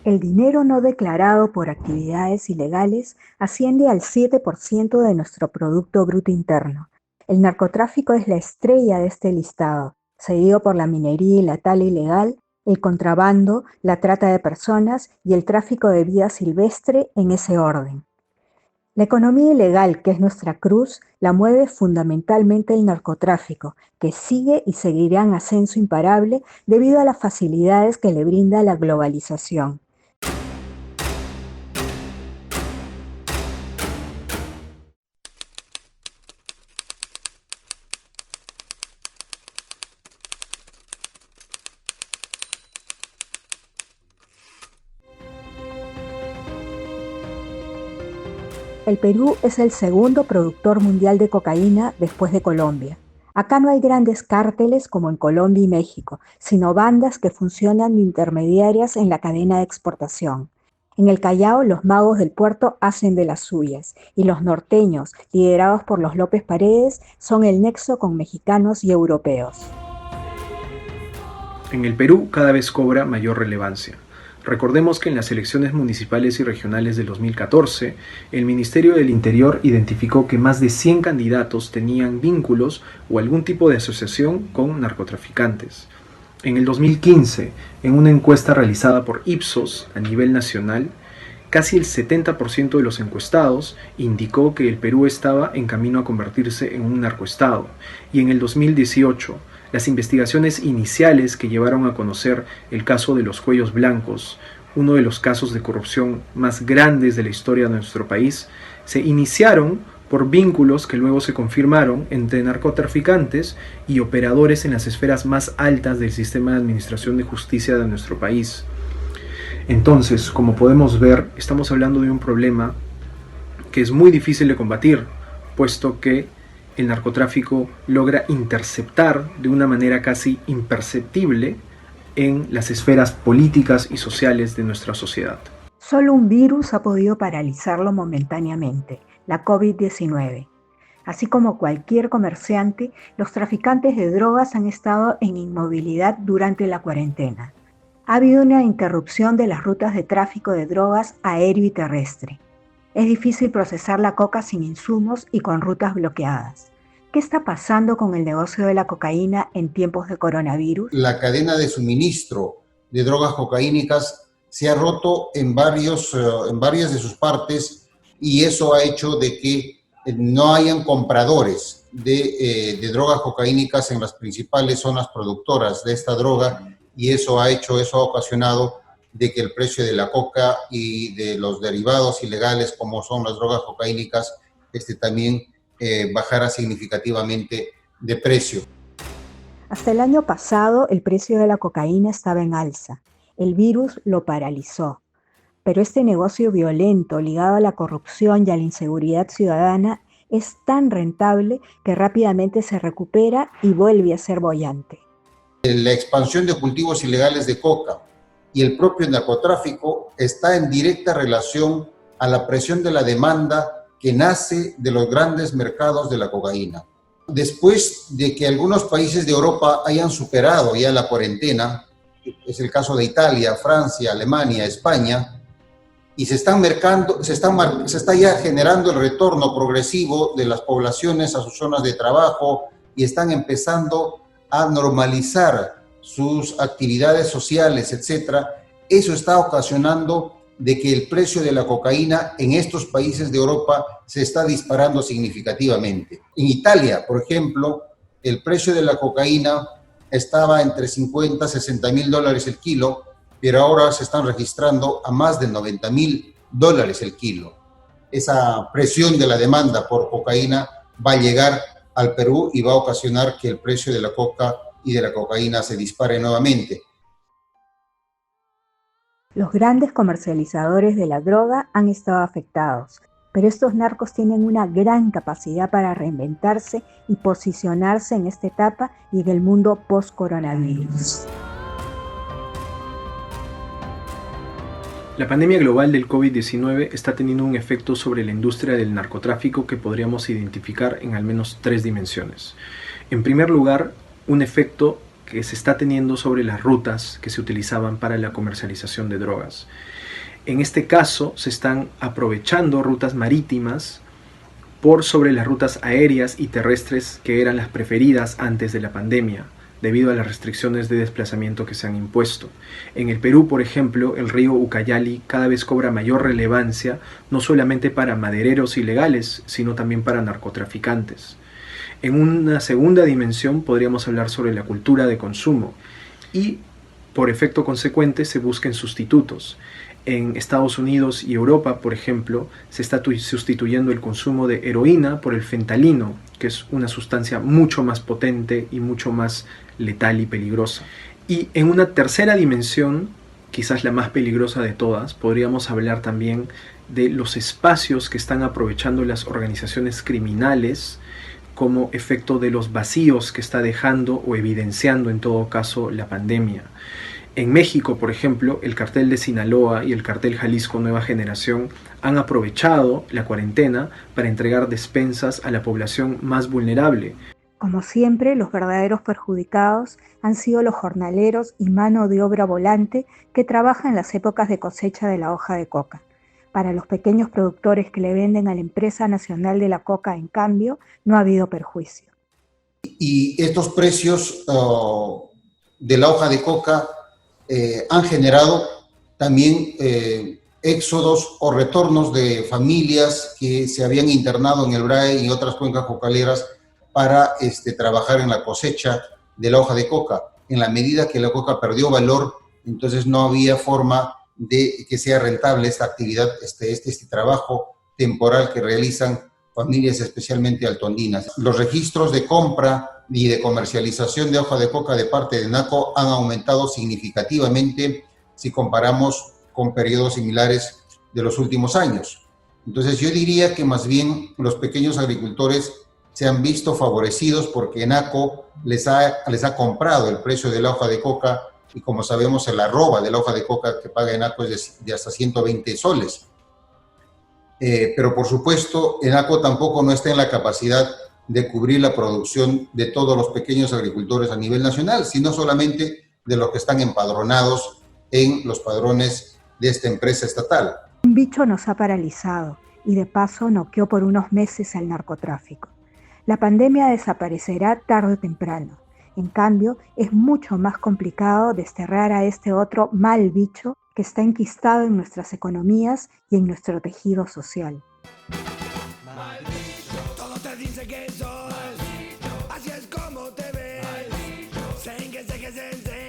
El dinero no declarado por actividades ilegales asciende al 7% de nuestro Producto Bruto Interno. El narcotráfico es la estrella de este listado, seguido por la minería y la tala ilegal, el contrabando, la trata de personas y el tráfico de vida silvestre en ese orden. La economía ilegal, que es nuestra cruz, la mueve fundamentalmente el narcotráfico, que sigue y seguirá en ascenso imparable debido a las facilidades que le brinda la globalización. El Perú es el segundo productor mundial de cocaína después de Colombia. Acá no hay grandes cárteles como en Colombia y México, sino bandas que funcionan de intermediarias en la cadena de exportación. En el Callao, los magos del puerto hacen de las suyas, y los norteños, liderados por los López Paredes, son el nexo con mexicanos y europeos. En el Perú cada vez cobra mayor relevancia. Recordemos que en las elecciones municipales y regionales del 2014, el Ministerio del Interior identificó que más de 100 candidatos tenían vínculos o algún tipo de asociación con narcotraficantes. En el 2015, en una encuesta realizada por Ipsos a nivel nacional, casi el 70% de los encuestados indicó que el Perú estaba en camino a convertirse en un narcoestado, y en el 2018, las investigaciones iniciales que llevaron a conocer el caso de los cuellos blancos, uno de los casos de corrupción más grandes de la historia de nuestro país, se iniciaron por vínculos que luego se confirmaron entre narcotraficantes y operadores en las esferas más altas del sistema de administración de justicia de nuestro país. Entonces, como podemos ver, estamos hablando de un problema que es muy difícil de combatir, puesto que el narcotráfico logra interceptar de una manera casi imperceptible en las esferas políticas y sociales de nuestra sociedad. Solo un virus ha podido paralizarlo momentáneamente, la COVID-19. Así como cualquier comerciante, los traficantes de drogas han estado en inmovilidad durante la cuarentena. Ha habido una interrupción de las rutas de tráfico de drogas aéreo y terrestre. Es difícil procesar la coca sin insumos y con rutas bloqueadas. ¿Qué está pasando con el negocio de la cocaína en tiempos de coronavirus? La cadena de suministro de drogas cocaínicas se ha roto en varias de sus partes, y eso ha hecho de que no hayan compradores de drogas cocaínicas en las principales zonas productoras de esta droga, y eso ha ocasionado de que el precio de la coca y de los derivados ilegales como son las drogas cocaínicas también bajara significativamente de precio. Hasta el año pasado el precio de la cocaína estaba en alza. El virus lo paralizó. Pero este negocio violento ligado a la corrupción y a la inseguridad ciudadana es tan rentable que rápidamente se recupera y vuelve a ser boyante. La expansión de cultivos ilegales de coca y el propio narcotráfico está en directa relación a la presión de la demanda que nace de los grandes mercados de la cocaína. Después de que algunos países de Europa hayan superado ya la cuarentena, es el caso de Italia, Francia, Alemania, España, y se está ya generando el retorno progresivo de las poblaciones a sus zonas de trabajo y están empezando a normalizar sus actividades sociales, etcétera. Eso está ocasionando de que el precio de la cocaína en estos países de Europa se está disparando significativamente. En Italia, por ejemplo, el precio de la cocaína estaba entre 50 y 60 mil dólares el kilo, pero ahora se están registrando a más de 90 mil dólares el kilo. Esa presión de la demanda por cocaína va a llegar al Perú y va a ocasionar que el precio de la coca y de la cocaína se dispare nuevamente. Los grandes comercializadores de la droga han estado afectados, pero estos narcos tienen una gran capacidad para reinventarse y posicionarse en esta etapa y en el mundo post-coronavirus. La pandemia global del COVID-19 está teniendo un efecto sobre la industria del narcotráfico que podríamos identificar en al menos 3 dimensiones. En primer lugar, un efecto que se está teniendo sobre las rutas que se utilizaban para la comercialización de drogas. En este caso se están aprovechando rutas marítimas por sobre las rutas aéreas y terrestres que eran las preferidas antes de la pandemia, debido a las restricciones de desplazamiento que se han impuesto. En el Perú, por ejemplo, el río Ucayali cada vez cobra mayor relevancia, no solamente para madereros ilegales, sino también para narcotraficantes. En una segunda dimensión podríamos hablar sobre la cultura de consumo y, por efecto consecuente, se busquen sustitutos. En Estados Unidos y Europa, por ejemplo, se está sustituyendo el consumo de heroína por el fentanilo, que es una sustancia mucho más potente y mucho más letal y peligrosa. Y en una tercera dimensión, quizás la más peligrosa de todas, podríamos hablar también de los espacios que están aprovechando las organizaciones criminales como efecto de los vacíos que está dejando o evidenciando en todo caso la pandemia. En México, por ejemplo, el cartel de Sinaloa y el cartel Jalisco Nueva Generación han aprovechado la cuarentena para entregar despensas a la población más vulnerable. Como siempre, los verdaderos perjudicados han sido los jornaleros y mano de obra volante que trabajan en las épocas de cosecha de la hoja de coca. Para los pequeños productores que le venden a la empresa nacional de la coca, en cambio, no ha habido perjuicio. Y estos precios de la hoja de coca han generado también éxodos o retornos de familias que se habían internado en el BRAE y otras cuencas cocaleras para trabajar en la cosecha de la hoja de coca. En la medida que la coca perdió valor, entonces no había forma de que sea rentable esta actividad, este trabajo temporal que realizan familias especialmente altoandinas. Los registros de compra y de comercialización de hoja de coca de parte de NACO han aumentado significativamente si comparamos con periodos similares de los últimos años. Entonces yo diría que más bien los pequeños agricultores se han visto favorecidos porque NACO les ha comprado el precio de la hoja de coca y como sabemos el arroba de la hoja de coca que paga NACO es de hasta 120 soles. Pero por supuesto, NACO tampoco no está en la capacidad de cubrir la producción de todos los pequeños agricultores a nivel nacional, sino solamente de los que están empadronados en los padrones de esta empresa estatal. Un bicho nos ha paralizado y de paso noqueó por unos meses al narcotráfico. La pandemia desaparecerá tarde o temprano. En cambio, es mucho más complicado desterrar a este otro mal bicho que está enquistado en nuestras economías y en nuestro tejido social. Todo te dice que sos, así es como te ves, sé que